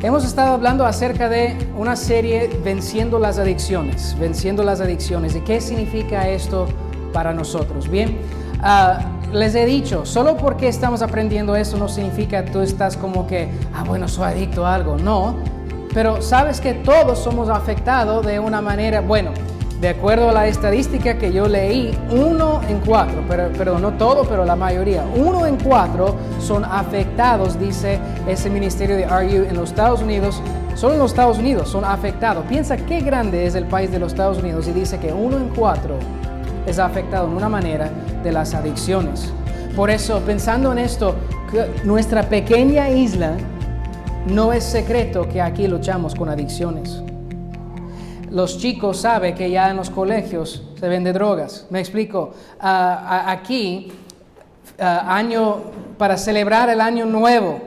Hemos estado hablando acerca de una serie Venciendo las Adicciones. ¿Y qué significa esto para nosotros? Bien, les he dicho, solo porque estamos aprendiendo esto no significa que tú estás como que, bueno, soy adicto a algo. No, pero sabes que todos somos afectados de una manera, bueno, de acuerdo a la estadística que yo leí, 1 en 4, pero no todo, pero la mayoría, 1 en 4 son afectados, dice ese ministerio de RU en los Estados Unidos. Solo en los Estados Unidos son afectados. Piensa qué grande es el país de los Estados Unidos y dice que 1 en 4 es afectado en una manera de las adicciones. Por eso, pensando en esto, nuestra pequeña isla, no es secreto que aquí luchamos con adicciones. Los chicos saben que ya en los colegios se vende drogas. Me explico. Aquí, para celebrar el año nuevo,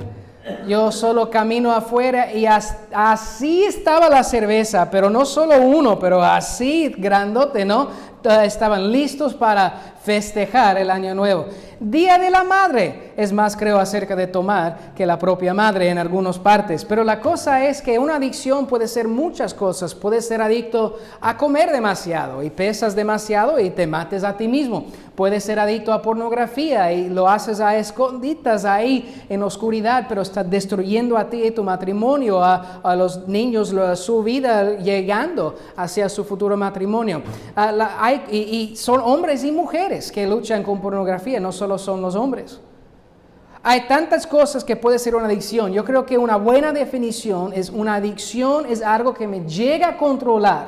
yo solo camino afuera y así estaba la cerveza, pero no solo uno, pero así grandote, ¿no? Estaban listos para festejar el año nuevo. Día de la Madre, es más creo acerca de tomar que la propia madre en algunas partes, pero la cosa es que una adicción puede ser muchas cosas. Puedes ser adicto a comer demasiado y pesas demasiado y te mates a ti mismo. Puedes ser adicto a pornografía y lo haces a escondidas ahí en oscuridad, pero estás destruyendo a ti y tu matrimonio, a los niños, su vida llegando hacia su futuro matrimonio. Y son hombres y mujeres que luchan con pornografía, no solo son los hombres. Hay tantas cosas que puede ser una adicción. Yo creo que una buena definición es una adicción es algo que me llega a controlar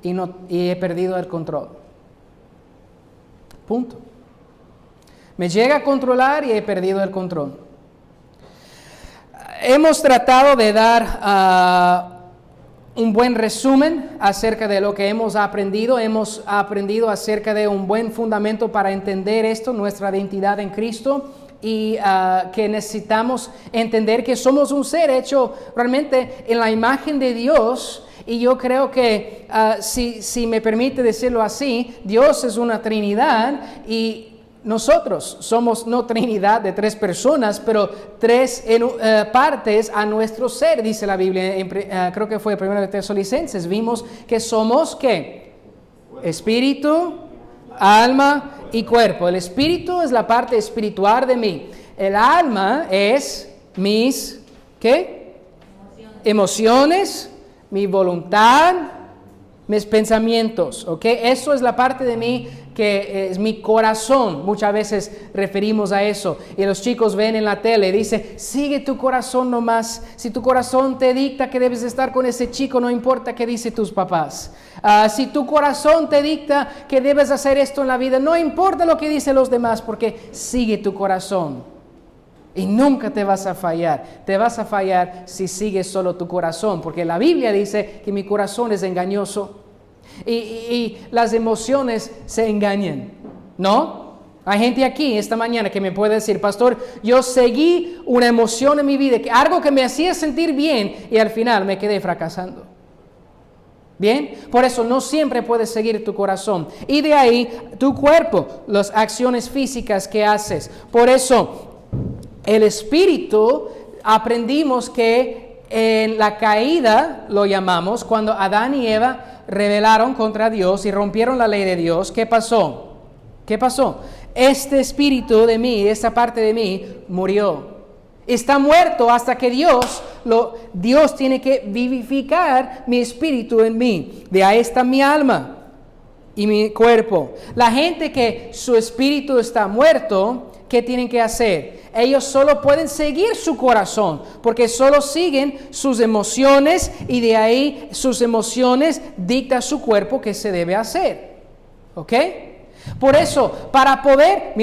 y he perdido el control. Punto. Me llega a controlar y he perdido el control. Hemos tratado de dar un buen resumen acerca de lo que hemos aprendido. Hemos aprendido acerca de un buen fundamento para entender esto, nuestra identidad en Cristo, y que necesitamos entender que somos un ser hecho realmente en la imagen de Dios. Y yo creo que, si me permite decirlo así, Dios es una Trinidad y nosotros somos no Trinidad de 3 personas, pero 3 partes a nuestro ser, dice la Biblia. Creo que fue 1 de Tesalonicenses. Vimos que somos, ¿qué? Espíritu, alma y cuerpo. El espíritu es la parte espiritual de mí. El alma es mis, ¿qué? Emociones, mi voluntad, mis pensamientos, ¿ok? Eso es la parte de mí que es mi corazón. Muchas veces referimos a eso. Y los chicos ven en la tele, dice, sigue tu corazón nomás. Si tu corazón te dicta que debes estar con ese chico, no importa qué dicen tus papás. Si tu corazón te dicta que debes hacer esto en la vida, no importa lo que dicen los demás, porque sigue tu corazón. Y nunca te vas a fallar. Te vas a fallar si sigues solo tu corazón, porque la Biblia dice que mi corazón es engañoso y las emociones se engañan, ¿no? Hay gente aquí esta mañana que me puede decir, pastor, yo seguí una emoción en mi vida, algo que me hacía sentir bien y al final me quedé fracasando. Bien, por eso no siempre puedes seguir tu corazón. Y de ahí tu cuerpo, las acciones físicas que haces. Por eso el espíritu, aprendimos que en la caída, lo llamamos, cuando Adán y Eva rebelaron contra Dios y rompieron la ley de Dios, ¿qué pasó? ¿Qué pasó? Este espíritu de mí, esta parte de mí, murió. Está muerto hasta que Dios tiene que vivificar mi espíritu en mí. De ahí está mi alma y mi cuerpo. La gente que su espíritu está muerto, ¿qué tienen que hacer? Ellos solo pueden seguir su corazón, porque solo siguen sus emociones y de ahí sus emociones dictan su cuerpo qué se debe hacer. ¿Ok? Por eso, para poder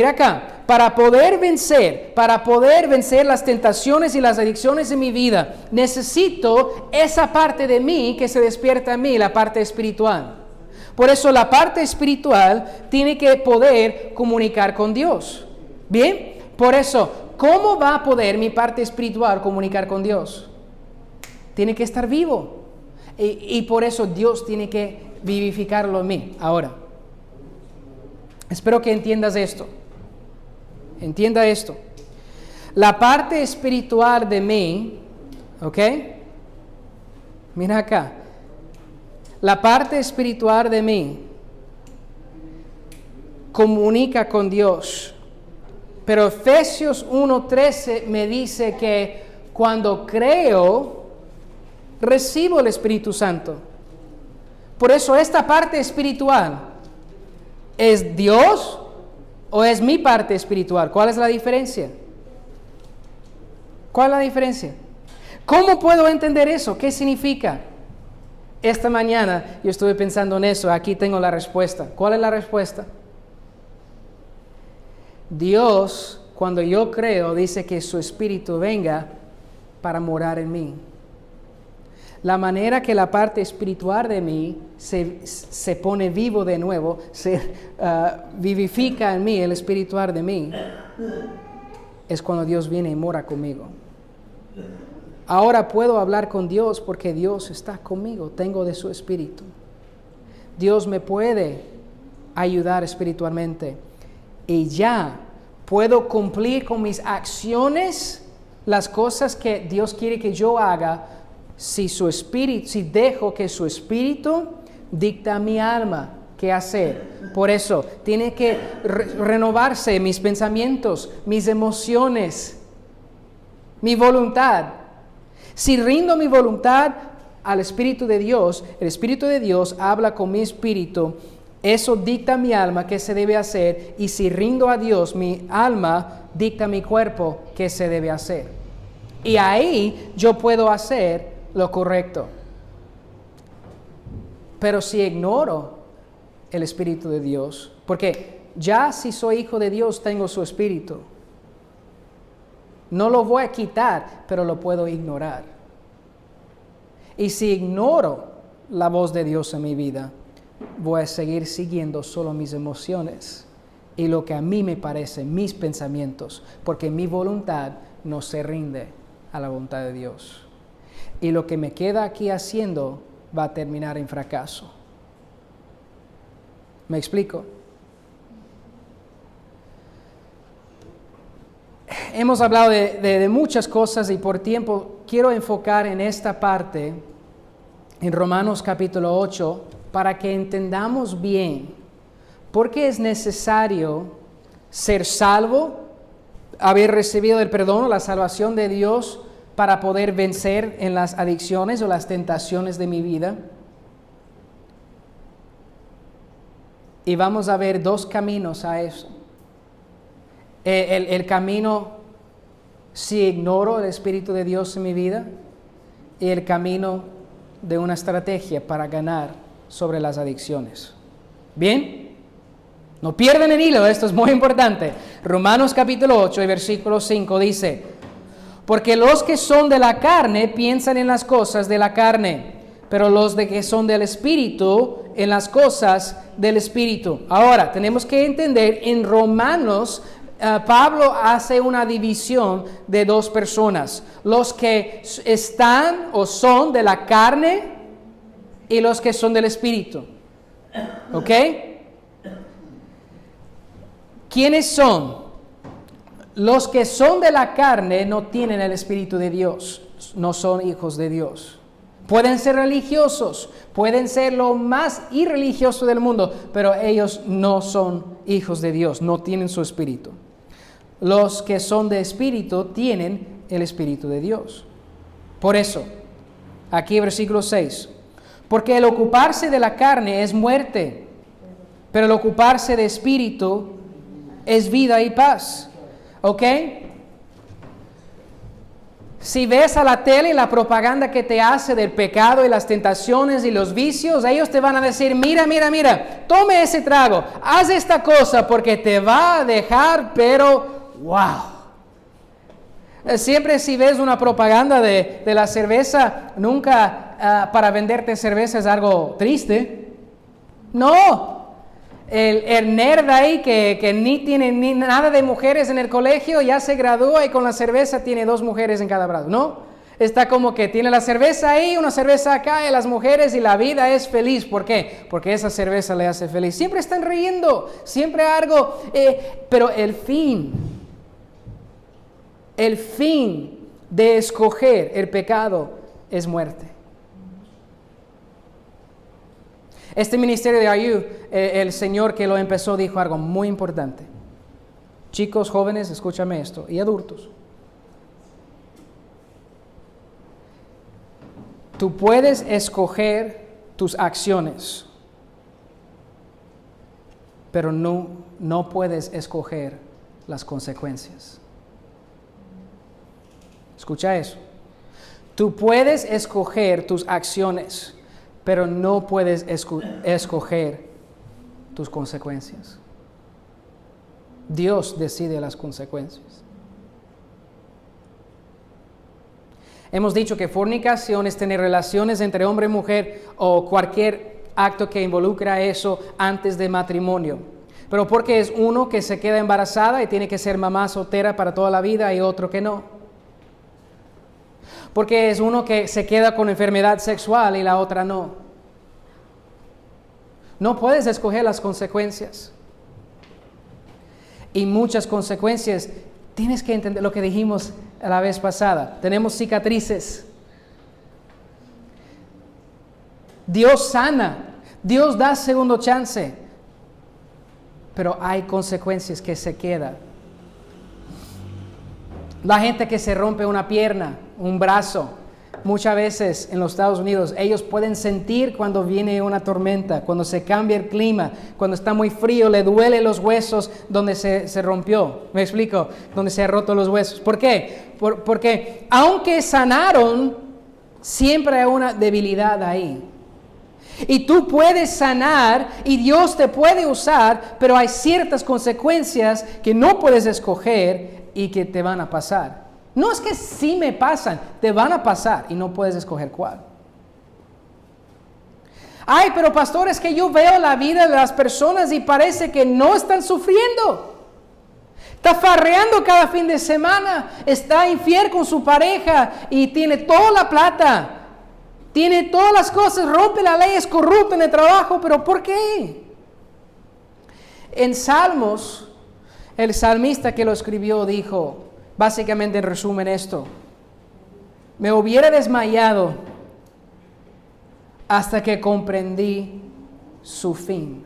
vencer las tentaciones y las adicciones en mi vida, necesito esa parte de mí que se despierta en mí, la parte espiritual. Por eso la parte espiritual tiene que poder comunicar con Dios. ¿Bien? Por eso, ¿cómo va a poder mi parte espiritual comunicar con Dios? Tiene que estar vivo. Y por eso Dios tiene que vivificarlo en mí. Ahora, espero que entiendas esto. Entienda esto. La parte espiritual de mí, ¿ok? Mira acá. La parte espiritual de mí comunica con Dios. Pero Efesios 1:13 me dice que cuando creo, recibo el Espíritu Santo. Por eso esta parte espiritual, ¿es Dios o es mi parte espiritual? ¿Cuál es la diferencia? ¿Cuál es la diferencia? ¿Cómo puedo entender eso? ¿Qué significa? Esta mañana yo estuve pensando en eso. Aquí tengo la respuesta. ¿Cuál es la respuesta? Dios, cuando yo creo, dice que su Espíritu venga para morar en mí. La manera que la parte espiritual de mí se pone vivo de nuevo, se vivifica en mí, el espiritual de mí, es cuando Dios viene y mora conmigo. Ahora puedo hablar con Dios porque Dios está conmigo, tengo de su Espíritu. Dios me puede ayudar espiritualmente y ya puedo cumplir con mis acciones las cosas que Dios quiere que yo haga si dejo que su Espíritu dicta a mi alma qué hacer. Por eso tiene que renovarse mis pensamientos, mis emociones, mi voluntad. Si rindo mi voluntad al Espíritu de Dios, el Espíritu de Dios habla con mi espíritu, eso dicta mi alma qué se debe hacer, y si rindo a Dios, mi alma dicta a mi cuerpo qué se debe hacer. Y ahí yo puedo hacer lo correcto. Pero si ignoro el Espíritu de Dios, porque ya si soy hijo de Dios tengo su Espíritu, no lo voy a quitar, pero lo puedo ignorar. Y si ignoro la voz de Dios en mi vida, voy a seguir siguiendo solo mis emociones y lo que a mí me parece, mis pensamientos, porque mi voluntad no se rinde a la voluntad de Dios. Y lo que me queda aquí haciendo va a terminar en fracaso. ¿Me explico? Hemos hablado de muchas cosas y por tiempo quiero enfocar en esta parte, en Romanos capítulo 8, para que entendamos bien por qué es necesario ser salvo, haber recibido el perdón o la salvación de Dios para poder vencer en las adicciones o las tentaciones de mi vida. Y vamos a ver dos caminos a eso. El camino si ignoro el Espíritu de Dios en mi vida, y el camino de una estrategia para ganar sobre las adicciones. ¿Bien? No pierdan el hilo, esto es muy importante. Romanos capítulo 8 y versículo 5 dice: porque los que son de la carne piensan en las cosas de la carne, pero los de que son del Espíritu en las cosas del Espíritu. Ahora, tenemos que entender, en Romanos, Pablo hace una división de dos personas: los que están o son de la carne y los que son del Espíritu. ¿Ok? ¿Quiénes son? Los que son de la carne no tienen el Espíritu de Dios, no son hijos de Dios. Pueden ser religiosos, pueden ser lo más irreligioso del mundo, pero ellos no son hijos de Dios, no tienen su Espíritu. Los que son de Espíritu tienen el Espíritu de Dios. Por eso, aquí versículo 6, porque el ocuparse de la carne es muerte, pero el ocuparse de Espíritu es vida y paz. ¿Ok? Si ves a la tele la propaganda que te hace del pecado y las tentaciones y los vicios, ellos te van a decir: mira, tome ese trago, haz esta cosa porque te va a dejar, pero wow. Siempre si ves una propaganda de la cerveza, nunca para venderte cerveza es algo triste. No. El nerd ahí que ni tiene ni nada de mujeres en el colegio, ya se gradúa y con la cerveza tiene 2 mujeres en cada brazo, ¿no? Está como que tiene la cerveza ahí, una cerveza acá y las mujeres, y la vida es feliz. ¿Por qué? Porque esa cerveza le hace feliz. Siempre están riendo, siempre algo, pero el fin El fin de escoger el pecado es muerte. Este ministerio de Are el Señor que lo empezó dijo algo muy importante. Chicos, jóvenes, escúchame esto, y adultos. Tú puedes escoger tus acciones, pero no puedes escoger las consecuencias. Escucha eso. Tú puedes escoger tus acciones, pero no puedes escoger tus consecuencias. Dios decide las consecuencias. Hemos dicho que fornicación es tener relaciones entre hombre y mujer o cualquier acto que involucra eso antes de matrimonio. Pero porque es uno que se queda embarazada y tiene que ser mamá soltera para toda la vida y otro que no. Porque es uno que se queda con enfermedad sexual y la otra no. No puedes escoger las consecuencias. Y muchas consecuencias, tienes que entender lo que dijimos la vez pasada. Tenemos cicatrices. Dios sana. Dios da segundo chance. Pero hay consecuencias que se quedan. La gente que se rompe una pierna, un brazo, muchas veces en los Estados Unidos, ellos pueden sentir cuando viene una tormenta, cuando se cambia el clima, cuando está muy frío, le duele los huesos donde se rompió. ¿Me explico? Donde se han roto los huesos. ¿Por qué? Porque aunque sanaron, siempre hay una debilidad ahí. Y tú puedes sanar y Dios te puede usar, pero hay ciertas consecuencias que no puedes escoger y que te van a pasar. No es que sí me pasan, te van a pasar y no puedes escoger cuál. Ay, pero pastor, es que yo veo la vida de las personas y parece que no están sufriendo. Está farreando cada fin de semana, está infiel con su pareja y tiene toda la plata. Tiene todas las cosas, rompe la ley, es corrupto en el trabajo, pero ¿por qué? En Salmos, el salmista que lo escribió dijo, básicamente en resumen esto, me hubiera desmayado hasta que comprendí su fin.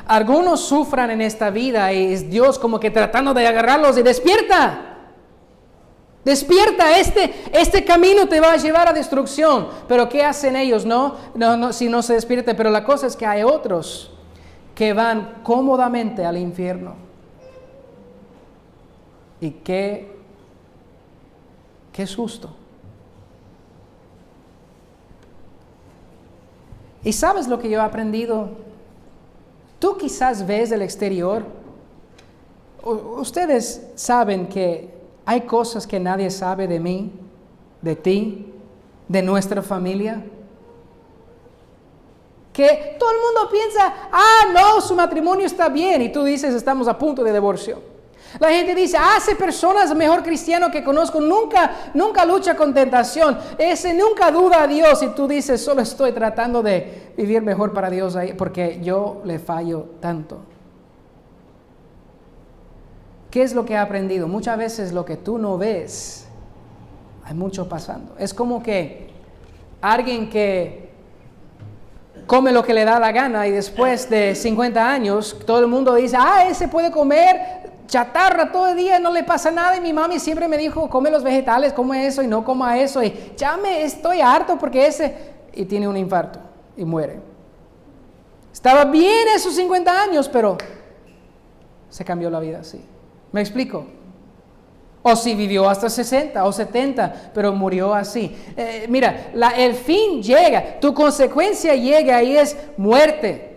Algunos sufran en esta vida y es Dios como que tratando de agarrarlos y despierta. Despierta, este camino te va a llevar a destrucción. Pero ¿qué hacen ellos? No, si no se despierta. Pero la cosa es que hay otros que van cómodamente al infierno. Y qué susto. ¿Y sabes lo que yo he aprendido? Tú quizás ves del exterior. Ustedes saben que hay cosas que nadie sabe de mí, de ti, de nuestra familia. Que todo el mundo piensa, no, su matrimonio está bien. Y tú dices, estamos a punto de divorcio. La gente dice, esa persona es el mejor cristiano que conozco. Nunca lucha con tentación. Ese nunca duda a Dios. Y tú dices, solo estoy tratando de vivir mejor para Dios ahí, porque yo le fallo tanto. ¿Qué es lo que he aprendido? Muchas veces lo que tú no ves, hay mucho pasando. Es como que alguien que come lo que le da la gana y después de 50 años todo el mundo dice, ese puede comer chatarra todo el día, no le pasa nada. Y mi mami siempre me dijo, come los vegetales, come eso y no coma eso. Y ya estoy harto porque y tiene un infarto y muere. Estaba bien esos 50 años, pero se cambió la vida así. ¿Me explico? O si vivió hasta 60 o 70, pero murió así. Mira, el fin llega, tu consecuencia llega y es muerte.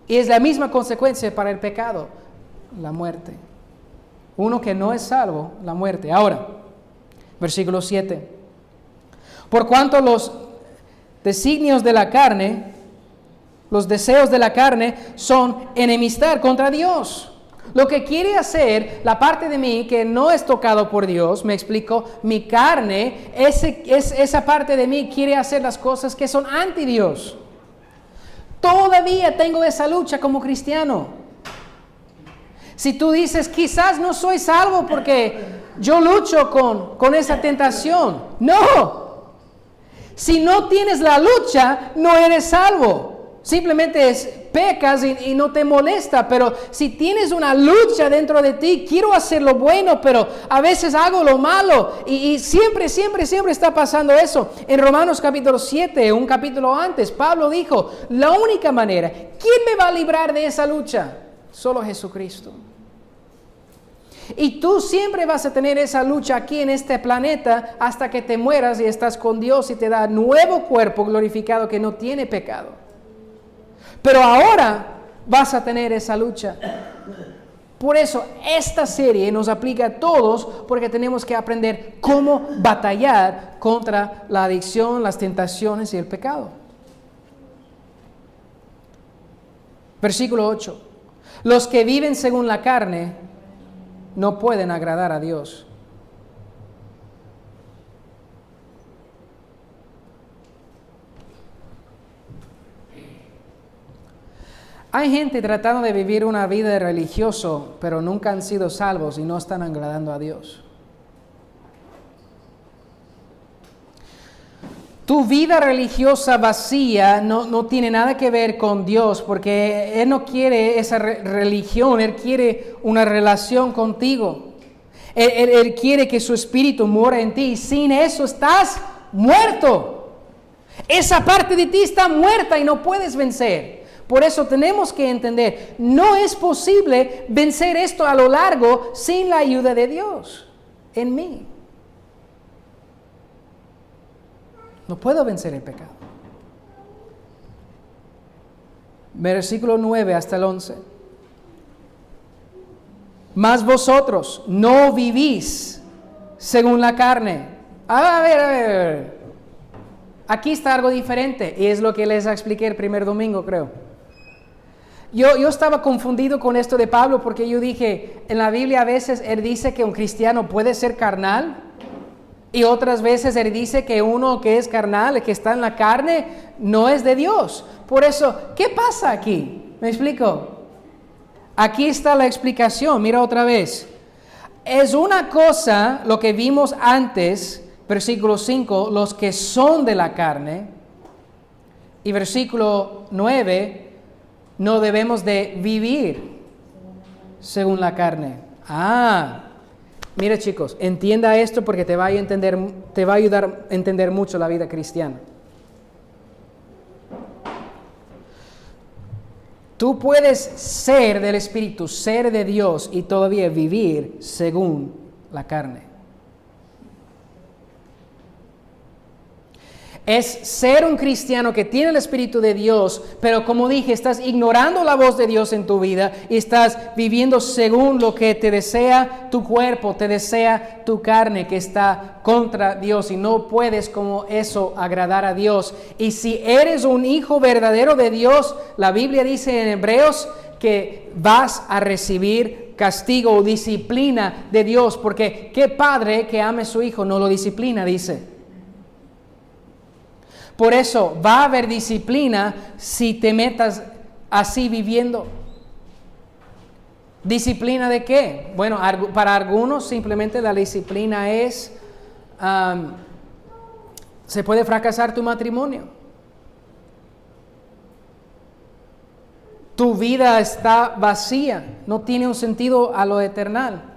Y es la misma consecuencia para el pecado, la muerte. Uno que no es salvo, la muerte. Ahora, versículo 7. Por cuanto los designios de la carne, los deseos de la carne son enemistad contra Dios. Lo que quiere hacer la parte de mí que no es tocado por Dios, me explico, mi carne, esa parte de mí quiere hacer las cosas que son anti Dios. Todavía tengo esa lucha como cristiano. Si tú dices, quizás no soy salvo porque yo lucho con esa tentación. No. Si no tienes la lucha, no eres salvo. Simplemente pecas y no te molesta. Pero si tienes una lucha dentro de ti, quiero hacer lo bueno, pero a veces hago lo malo. Y siempre está pasando eso. En Romanos capítulo 7, un capítulo antes, Pablo dijo, la única manera, ¿quién me va a librar de esa lucha? Solo Jesucristo. Y tú siempre vas a tener esa lucha aquí en este planeta hasta que te mueras y estás con Dios y te da nuevo cuerpo glorificado que no tiene pecado. Pero ahora vas a tener esa lucha. Por eso esta serie nos aplica a todos, porque tenemos que aprender cómo batallar contra la adicción, las tentaciones y el pecado. Versículo 8. Los que viven según la carne no pueden agradar a Dios. Hay gente tratando de vivir una vida de religioso, pero nunca han sido salvos y no están agradando a Dios. Tu vida religiosa vacía no tiene nada que ver con Dios, porque Él no quiere esa religión, Él quiere una relación contigo. Él quiere que su espíritu muera en ti. Sin eso estás muerto. Esa parte de ti está muerta y no puedes vencer. Por eso tenemos que entender, no es posible vencer esto a lo largo sin la ayuda de Dios en mí. No puedo vencer el pecado. Versículo 9 hasta el 11. Mas vosotros no vivís según la carne. A ver. Aquí está algo diferente y es lo que les expliqué el primer domingo, creo. Yo estaba confundido con esto de Pablo porque yo dije, en la Biblia a veces él dice que un cristiano puede ser carnal y otras veces él dice que uno que es carnal, que está en la carne, no es de Dios. Por eso, ¿qué pasa aquí? ¿Me explico? Aquí está la explicación, mira otra vez. Es una cosa lo que vimos antes, versículo 5, los que son de la carne, y versículo 9, no debemos de vivir según la carne. Mira chicos, entienda esto porque te va a ayudar a entender mucho la vida cristiana. Tú puedes ser del Espíritu, ser de Dios y todavía vivir según la carne. Es ser un cristiano que tiene el Espíritu de Dios, pero como dije, estás ignorando la voz de Dios en tu vida y estás viviendo según lo que te desea tu cuerpo, te desea tu carne, que está contra Dios, y no puedes como eso agradar a Dios. Y si eres un hijo verdadero de Dios, la Biblia dice en Hebreos que vas a recibir castigo o disciplina de Dios, porque ¿qué padre que ame a su hijo no lo disciplina? Dice. Por eso va a haber disciplina si te metas así viviendo. ¿Disciplina de qué? Bueno, para algunos simplemente la disciplina es, se puede fracasar tu matrimonio. Tu vida está vacía, no tiene un sentido a lo eternal.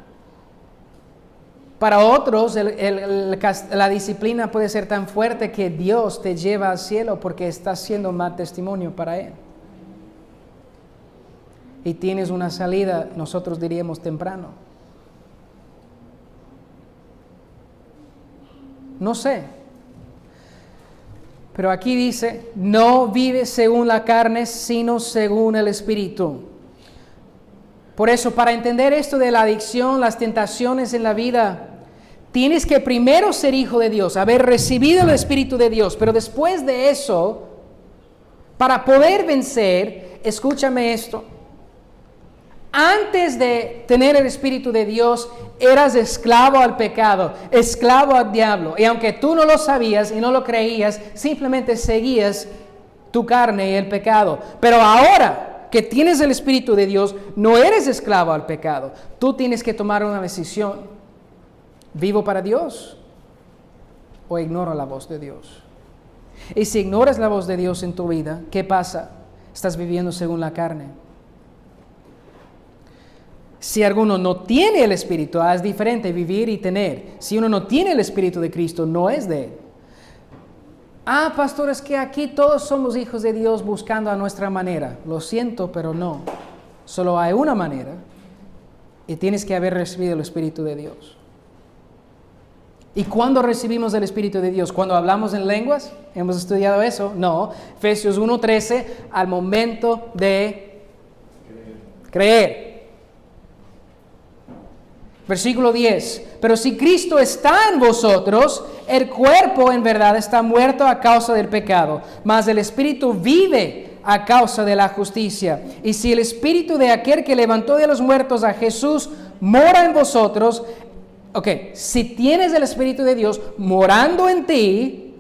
Para otros, la disciplina puede ser tan fuerte que Dios te lleva al cielo porque estás siendo mal testimonio para Él. Y tienes una salida, nosotros diríamos temprano. No sé. Pero aquí dice, no vives según la carne, sino según el Espíritu. Por eso, para entender esto de la adicción, las tentaciones en la vida, tienes que primero ser hijo de Dios, haber recibido el Espíritu de Dios. Pero después de eso, para poder vencer, escúchame esto. Antes de tener el Espíritu de Dios, eras esclavo al pecado, esclavo al diablo. Y aunque tú no lo sabías y no lo creías, simplemente seguías tu carne y el pecado. Pero ahora ahora que tienes el Espíritu de Dios, no eres esclavo al pecado. Tú tienes que tomar una decisión. ¿Vivo para Dios o ignoro la voz de Dios? Y si ignoras la voz de Dios en tu vida, ¿qué pasa? Estás viviendo según la carne. Si alguno no tiene el Espíritu, es diferente vivir y tener. Si uno no tiene el Espíritu de Cristo, no es de Él. Pastor, es que aquí todos somos hijos de Dios buscando a nuestra manera. Lo siento, pero no. Solo hay una manera y tienes que haber recibido el Espíritu de Dios. ¿Y cuándo recibimos el Espíritu de Dios? ¿Cuando hablamos en lenguas? ¿Hemos estudiado eso? No. Efesios 1:13, al momento de creer. Versículo 10. Pero si Cristo está en vosotros, el cuerpo en verdad está muerto a causa del pecado, mas el Espíritu vive a causa de la justicia. Y si el Espíritu de aquel que levantó de los muertos a Jesús mora en vosotros, si tienes el Espíritu de Dios morando en ti,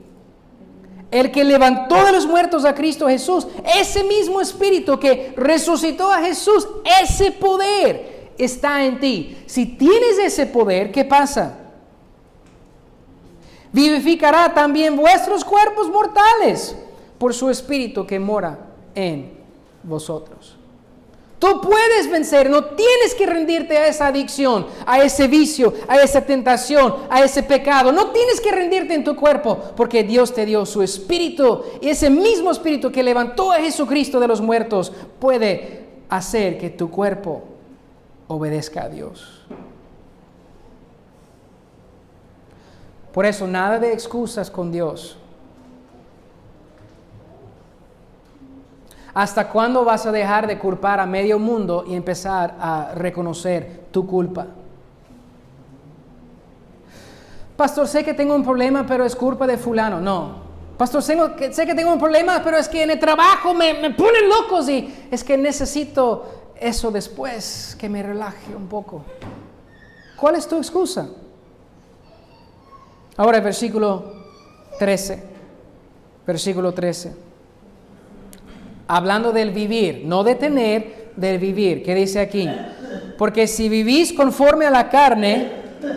el que levantó de los muertos a Cristo Jesús, ese mismo Espíritu que resucitó a Jesús, ese poder está en ti. Si tienes ese poder, ¿qué pasa? Vivificará también vuestros cuerpos mortales por su Espíritu que mora en vosotros. Tú puedes vencer, no tienes que rendirte a esa adicción, a ese vicio, a esa tentación, a ese pecado. No tienes que rendirte en tu cuerpo, porque Dios te dio su Espíritu. Y ese mismo Espíritu que levantó a Jesucristo de los muertos puede hacer que tu cuerpo obedezca a Dios. Por eso, nada de excusas con Dios. ¿Hasta cuándo vas a dejar de culpar a medio mundo y empezar a reconocer tu culpa? Pastor, sé que tengo un problema, pero es culpa de fulano. No. Pastor, sé que tengo un problema, pero es que en el trabajo me ponen locos y es que necesito eso después, que me relaje un poco. ¿Cuál es tu excusa? Ahora, versículo 13. Versículo 13. Hablando del vivir, no de tener, del vivir. ¿Qué dice aquí? Porque si vivís conforme a la carne,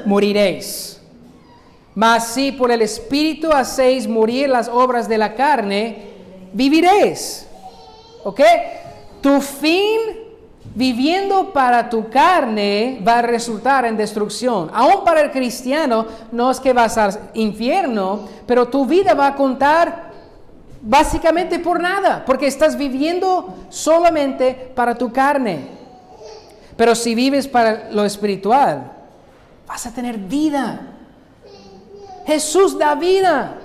moriréis. Mas si por el Espíritu hacéis morir las obras de la carne, viviréis. ¿Ok? Tu fin viviendo para tu carne va a resultar en destrucción. Aún para el cristiano, no es que vas al infierno, pero tu vida va a contar básicamente por nada, porque estás viviendo solamente para tu carne. Pero si vives para lo espiritual, vas a tener vida. Jesús da vida.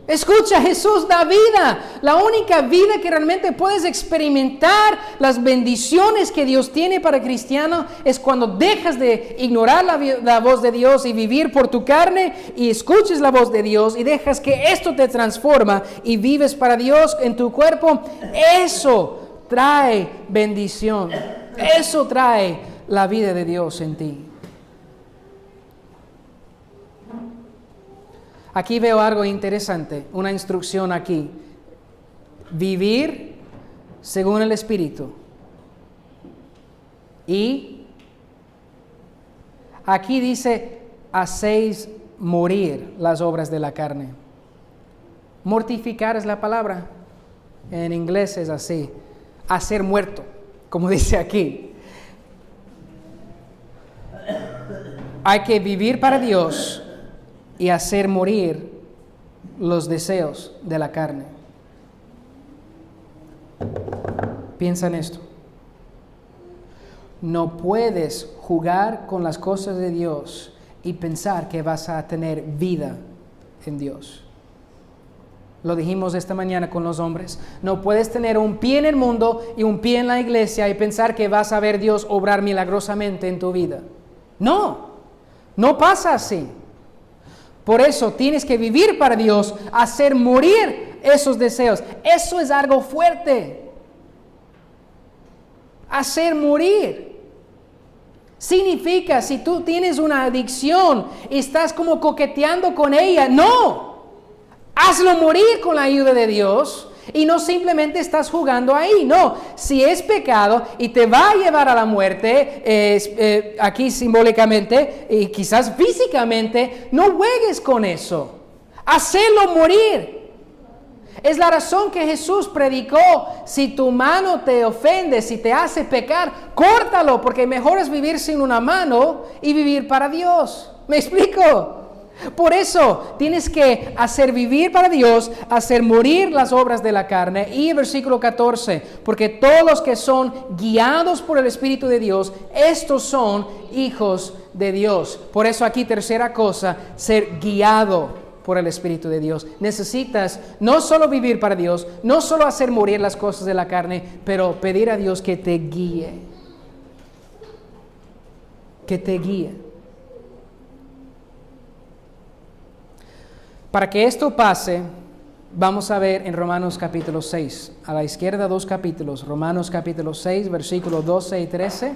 Escucha, Jesús da vida. La única vida que realmente puedes experimentar las bendiciones que Dios tiene para el cristiano es cuando dejas de ignorar la voz de Dios y vivir por tu carne y escuches la voz de Dios y dejas que esto te transforma y vives para Dios en tu cuerpo. Eso trae bendición. Eso trae la vida de Dios en ti. Aquí veo algo interesante, una instrucción aquí. Vivir según el Espíritu. Y aquí dice, hacéis morir las obras de la carne. Mortificar es la palabra. En inglés es así. Hacer muerto, como dice aquí. Hay que vivir para Dios y hacer morir los deseos de la carne. Piensa en esto. No puedes jugar con las cosas de Dios y pensar que vas a tener vida en Dios. Lo dijimos esta mañana con los hombres. No puedes tener un pie en el mundo y un pie en la iglesia y pensar que vas a ver Dios obrar milagrosamente en tu vida. No pasa así. Por eso tienes que vivir para Dios, hacer morir esos deseos. Eso es algo fuerte. Hacer morir. Significa, si tú tienes una adicción y estás como coqueteando con ella, no. Hazlo morir con la ayuda de Dios Y no simplemente estás jugando ahí, no. Si es pecado y te va a llevar a la muerte, aquí simbólicamente y quizás físicamente, no juegues con eso. Hacelo morir. Es la razón que Jesús predicó: si tu mano te ofende, si te hace pecar, córtalo, porque mejor es vivir sin una mano y vivir para Dios. ¿Me explico? Por eso tienes que hacer vivir para Dios, hacer morir las obras de la carne. Y el versículo 14, porque todos los que son guiados por el Espíritu de Dios, estos son hijos de Dios. Por eso aquí tercera cosa, ser guiado por el Espíritu de Dios. Necesitas no solo vivir para Dios, no solo hacer morir las cosas de la carne, pero pedir a Dios que te guíe. Que te guíe. Para que esto pase, vamos a ver en Romanos capítulo 6. A la izquierda 2 capítulos. Romanos capítulo 6, versículos 12 y 13.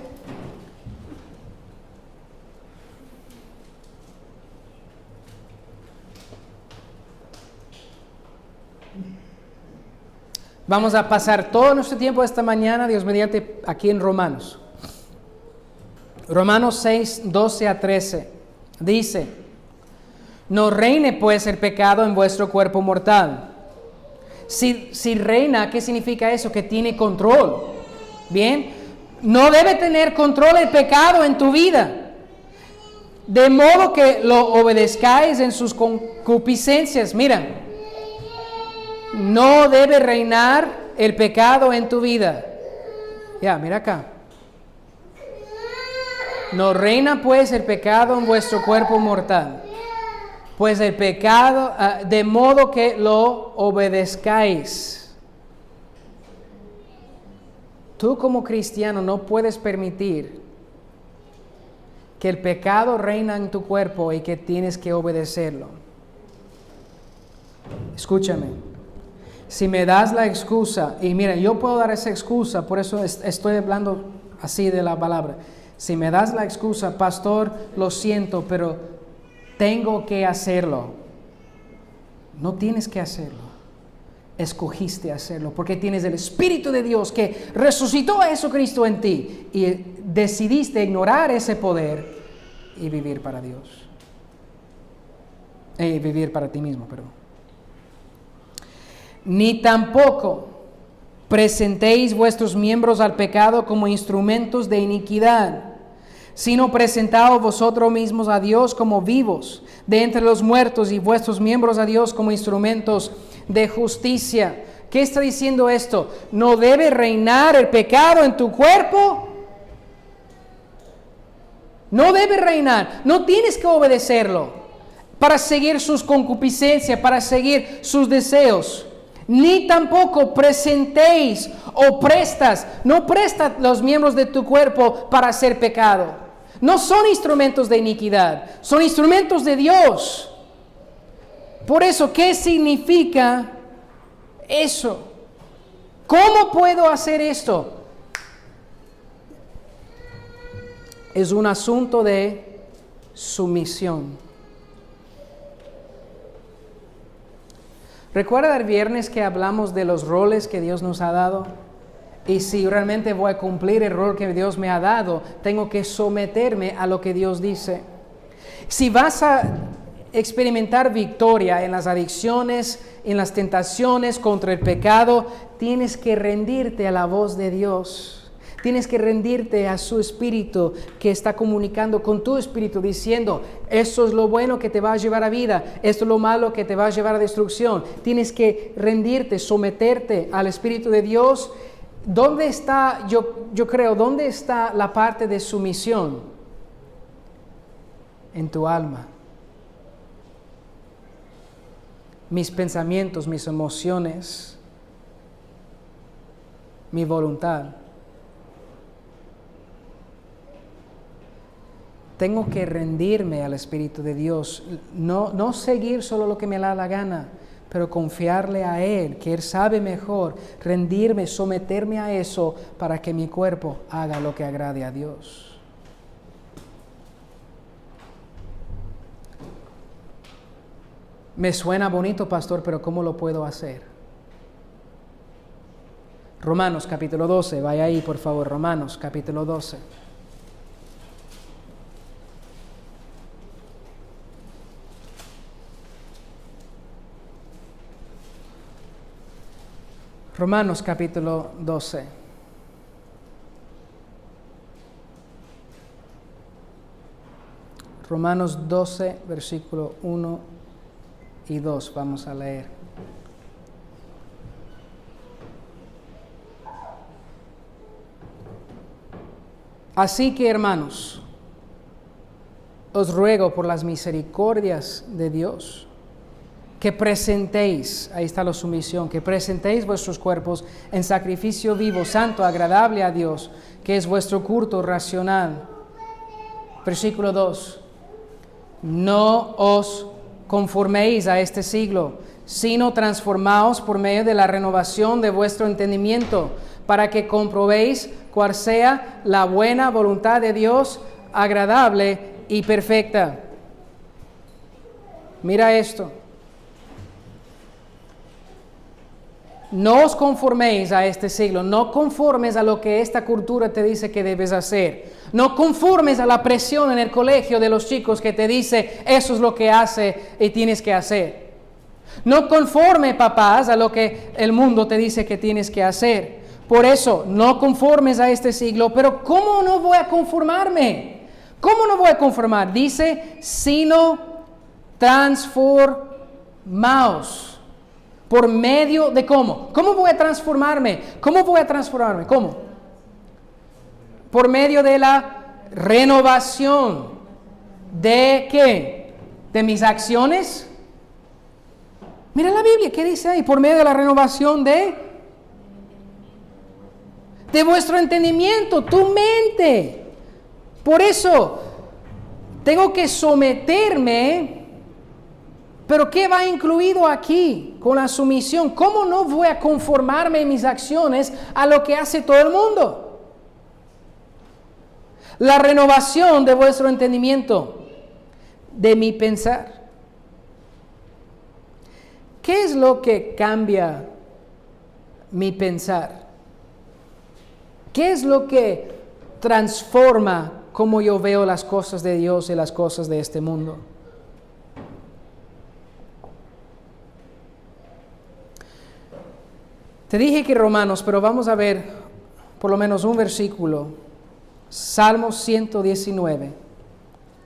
Vamos a pasar todo nuestro tiempo esta mañana, Dios mediante, aquí en Romanos. Romanos 6, 12 a 13. Dice: no reine pues el pecado en vuestro cuerpo mortal. Si reina, ¿qué significa eso? Que tiene control. Bien, no debe tener control el pecado en tu vida, de modo que lo obedezcáis en sus concupiscencias. Mira, no debe reinar el pecado en tu vida. Ya, mira acá. No reina pues el pecado en vuestro cuerpo mortal. Pues el pecado, de modo que lo obedezcáis. Tú como cristiano no puedes permitir que el pecado reina en tu cuerpo y que tienes que obedecerlo. Escúchame. Si me das la excusa, y mira, yo puedo dar esa excusa, por eso estoy hablando así de la palabra. Si me das la excusa: pastor, lo siento, pero tengo que hacerlo. No tienes que hacerlo. Escogiste hacerlo porque tienes el Espíritu de Dios que resucitó a Jesucristo en ti y decidiste ignorar ese poder y vivir para Dios. Vivir para ti mismo, perdón. Ni tampoco presentéis vuestros miembros al pecado como instrumentos de iniquidad, sino presentaos vosotros mismos a Dios como vivos de entre los muertos y vuestros miembros a Dios como instrumentos de justicia. ¿Qué está diciendo esto? ¿No debe reinar el pecado en tu cuerpo? No debe reinar. No tienes que obedecerlo para seguir sus concupiscencias, para seguir sus deseos. Ni tampoco presentéis o no prestas los miembros de tu cuerpo para hacer pecado. No son instrumentos de iniquidad, son instrumentos de Dios. Por eso, ¿qué significa eso? ¿Cómo puedo hacer esto? Es un asunto de sumisión. ¿Recuerda el viernes que hablamos de los roles que Dios nos ha dado? Y si realmente voy a cumplir el rol que Dios me ha dado, tengo que someterme a lo que Dios dice. Si vas a experimentar victoria en las adicciones, en las tentaciones contra el pecado, tienes que rendirte a la voz de Dios. Tienes que rendirte a su Espíritu que está comunicando con tu espíritu diciendo: esto es lo bueno que te va a llevar a vida, esto es lo malo que te va a llevar a destrucción. Tienes que rendirte, someterte al Espíritu de Dios. ¿Dónde está, yo creo, dónde está la parte de sumisión? En tu alma. Mis pensamientos, mis emociones, mi voluntad. Tengo que rendirme al Espíritu de Dios, no seguir solo lo que me da la gana, pero confiarle a Él, que Él sabe mejor, rendirme, someterme a eso para que mi cuerpo haga lo que agrade a Dios. Me suena bonito, pastor, pero ¿cómo lo puedo hacer? Romanos capítulo 12, vaya ahí por favor, Romanos capítulo 12. Romanos capítulo 12. Romanos 12, versículo 1 y 2, vamos a leer. Así que, hermanos, os ruego por las misericordias de Dios, que presentéis, ahí está la sumisión, que presentéis vuestros cuerpos en sacrificio vivo, santo, agradable a Dios, que es vuestro culto racional. Versículo 2. No os conforméis a este siglo, sino transformaos por medio de la renovación de vuestro entendimiento, para que comprobéis cuál sea la buena voluntad de Dios, agradable y perfecta. Mira esto. No os conforméis a este siglo, no conformes a lo que esta cultura te dice que debes hacer. No conformes a la presión en el colegio de los chicos que te dice eso es lo que hace y tienes que hacer. No conforme, papás, a lo que el mundo te dice que tienes que hacer. Por eso, no conformes a este siglo, pero ¿cómo no voy a conformarme? ¿Cómo no voy a conformar? Dice, sino transformaos. ¿Por medio de cómo? ¿Cómo voy a transformarme? ¿Cómo voy a transformarme? ¿Cómo? Por medio de la renovación. ¿De qué? ¿De mis acciones? Mira la Biblia, ¿qué dice ahí? Por medio de la renovación de vuestro entendimiento, tu mente. Por eso, tengo que someterme. Pero ¿qué va incluido aquí con la sumisión? ¿Cómo no voy a conformarme en mis acciones a lo que hace todo el mundo? La renovación de vuestro entendimiento, de mi pensar. ¿Qué es lo que cambia mi pensar? ¿Qué es lo que transforma cómo yo veo las cosas de Dios y las cosas de este mundo? Te dije que Romanos, pero vamos a ver por lo menos un versículo. Salmo 119.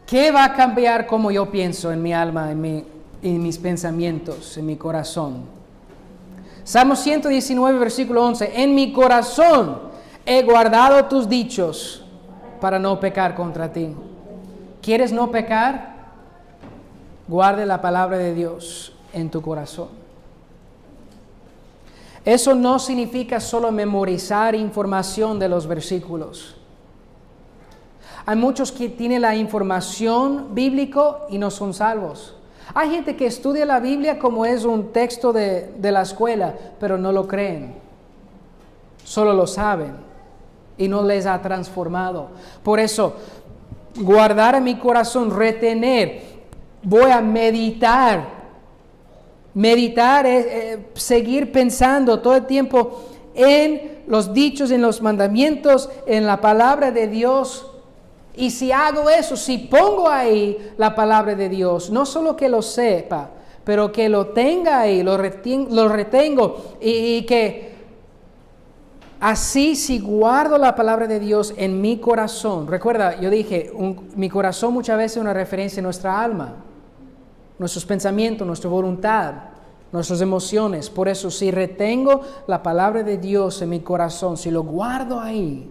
¿Qué va a cambiar cómo yo pienso en mi alma, en mis pensamientos, en mi corazón? Salmo 119, versículo 11. En mi corazón he guardado tus dichos para no pecar contra ti. ¿Quieres no pecar? Guarde la palabra de Dios en tu corazón. Eso no significa solo memorizar información de los versículos. Hay muchos que tienen la información bíblica y no son salvos. Hay gente que estudia la Biblia como es un texto de la escuela, pero no lo creen. Solo lo saben y no les ha transformado. Por eso, guardar en mi corazón, retener, voy a meditar. Meditar es seguir pensando todo el tiempo en los dichos, en los mandamientos, en la palabra de Dios. Y si hago eso, si pongo ahí la palabra de Dios, no solo que lo sepa, pero que lo tenga ahí, lo retengo y que así si guardo la palabra de Dios en mi corazón. Recuerda, yo dije, mi corazón muchas veces es una referencia a nuestra alma. Nuestros pensamientos, nuestra voluntad, nuestras emociones. Por eso, si retengo la palabra de Dios en mi corazón, si lo guardo ahí,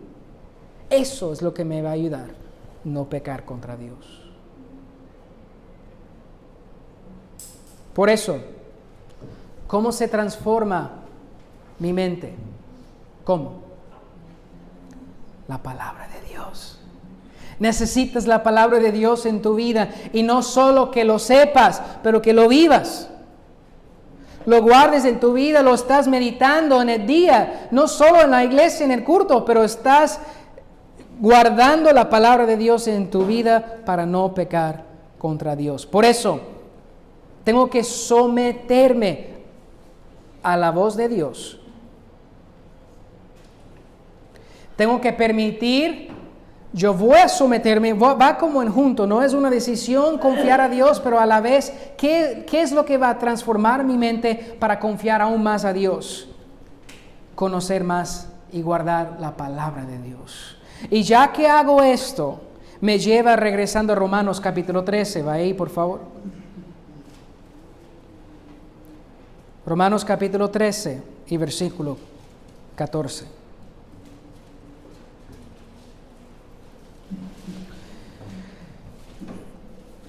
eso es lo que me va a ayudar a no pecar contra Dios. Por eso, ¿cómo se transforma mi mente? ¿Cómo? La palabra de Dios. Necesitas la palabra de Dios en tu vida y no solo que lo sepas, pero que lo vivas. Lo guardes en tu vida, lo estás meditando en el día, no solo en la iglesia, en el culto, pero estás guardando la palabra de Dios en tu vida para no pecar contra Dios. Por eso, tengo que someterme a la voz de Dios Tengo que permitir, yo voy a someterme, va como en junto, no es una decisión confiar a Dios, pero a la vez, ¿qué es lo que va a transformar mi mente para confiar aún más a Dios? Conocer más y guardar la palabra de Dios. Y ya que hago esto, me lleva regresando a Romanos capítulo 13, va ahí por favor. Romanos capítulo 13 y versículo 14.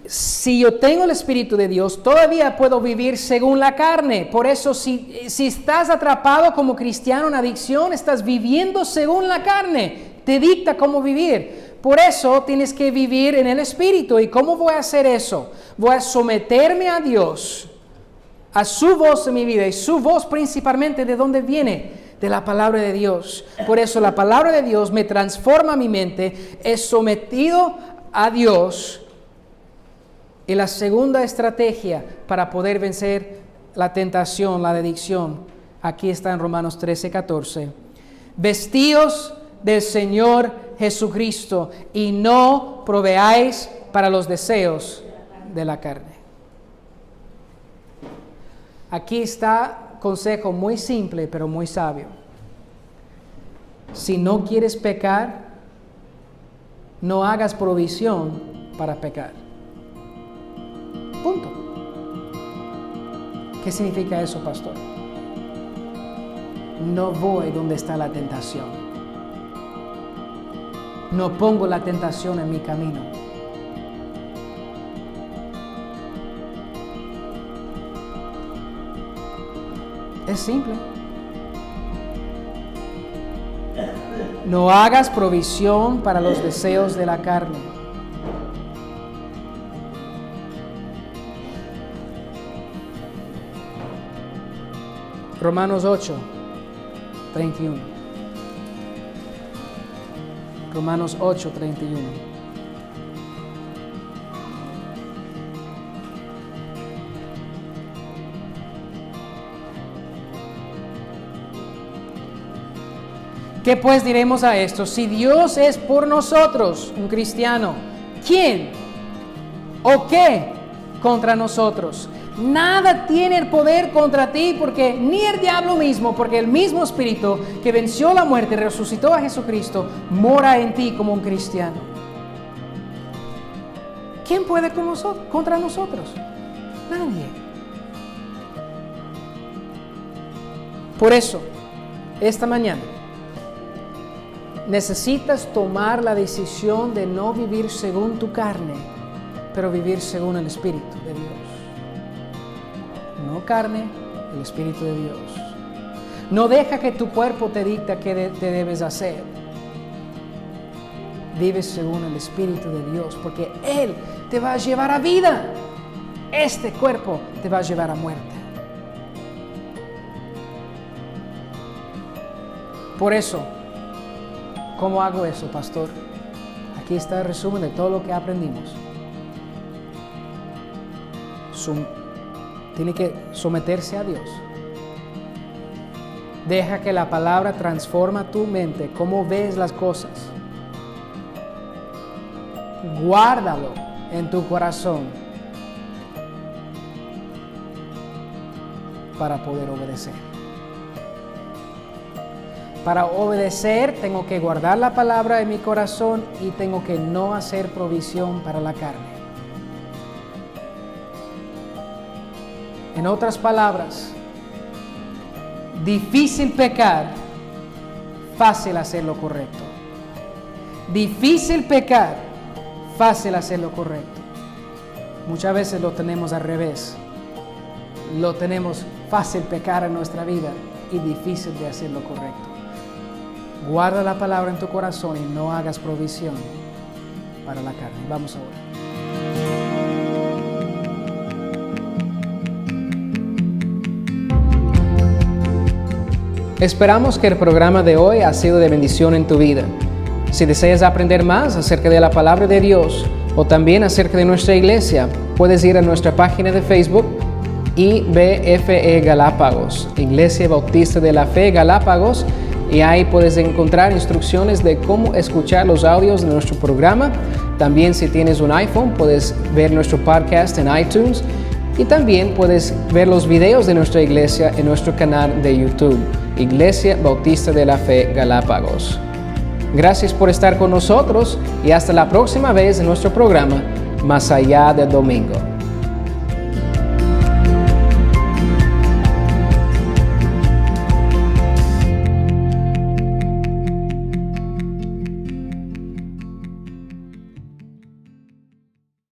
Si yo tengo el Espíritu de Dios, todavía puedo vivir según la carne. Por eso, si estás atrapado como cristiano en adicción, estás viviendo según la carne. Te dicta cómo vivir. Por eso tienes que vivir en el Espíritu. ¿Y cómo voy a hacer eso? Voy a someterme a Dios, a su voz en mi vida. Y su voz principalmente, ¿de dónde viene? De la palabra de Dios. Por eso la palabra de Dios me transforma mi mente. Es sometido a Dios. Y la segunda estrategia para poder vencer la tentación, la adicción, aquí está en Romanos 13:14. Vestíos del Señor Jesucristo y no proveáis para los deseos de la carne. Aquí está consejo muy simple pero muy sabio. Si no quieres pecar, no hagas provisión para pecar. Punto. ¿Qué significa eso, pastor? No voy donde está la tentación. No pongo la tentación en mi camino. Es simple. No hagas provisión para los deseos de la carne. Romanos 8:31. Romanos 8:31. ¿Qué pues diremos a esto? Si Dios es por nosotros, un cristiano, ¿quién o qué contra nosotros? Nada tiene el poder contra ti, porque ni el diablo mismo, porque el mismo Espíritu que venció la muerte y resucitó a Jesucristo mora en ti como un cristiano. ¿Quién puede contra nosotros? Nadie. Por eso, esta mañana necesitas tomar la decisión de no vivir según tu carne, pero vivir según el Espíritu de Dios. No carne, el Espíritu de Dios. No deja que tu cuerpo te dicta qué te debes hacer. Vives según el Espíritu de Dios, porque Él te va a llevar a vida. Este cuerpo te va a llevar a muerte. Por eso, ¿cómo hago eso, pastor? Aquí está el resumen de todo lo que aprendimos. Tiene que someterse a Dios. Deja que la palabra transforma tu mente, cómo ves las cosas. Guárdalo en tu corazón para poder obedecer. Para obedecer tengo que guardar la palabra en mi corazón y tengo que no hacer provisión para la carne. En otras palabras, difícil pecar, fácil hacer lo correcto. Difícil pecar, fácil hacer lo correcto. Muchas veces lo tenemos al revés. Lo tenemos fácil pecar en nuestra vida y difícil de hacer lo correcto. Guarda la palabra en tu corazón y no hagas provisión para la carne. Vamos a orar. Esperamos que el programa de hoy ha sido de bendición en tu vida. Si deseas aprender más acerca de la palabra de Dios o también acerca de nuestra iglesia, puedes ir a nuestra página de Facebook IBFE Galápagos, Iglesia Bautista de la Fe Galápagos, y ahí puedes encontrar instrucciones de cómo escuchar los audios de nuestro programa. También si tienes un iPhone puedes ver nuestro podcast en iTunes y también puedes ver los videos de nuestra iglesia en nuestro canal de YouTube, Iglesia Bautista de la Fe Galápagos. Gracias por estar con nosotros y hasta la próxima vez en nuestro programa Más Allá del Domingo.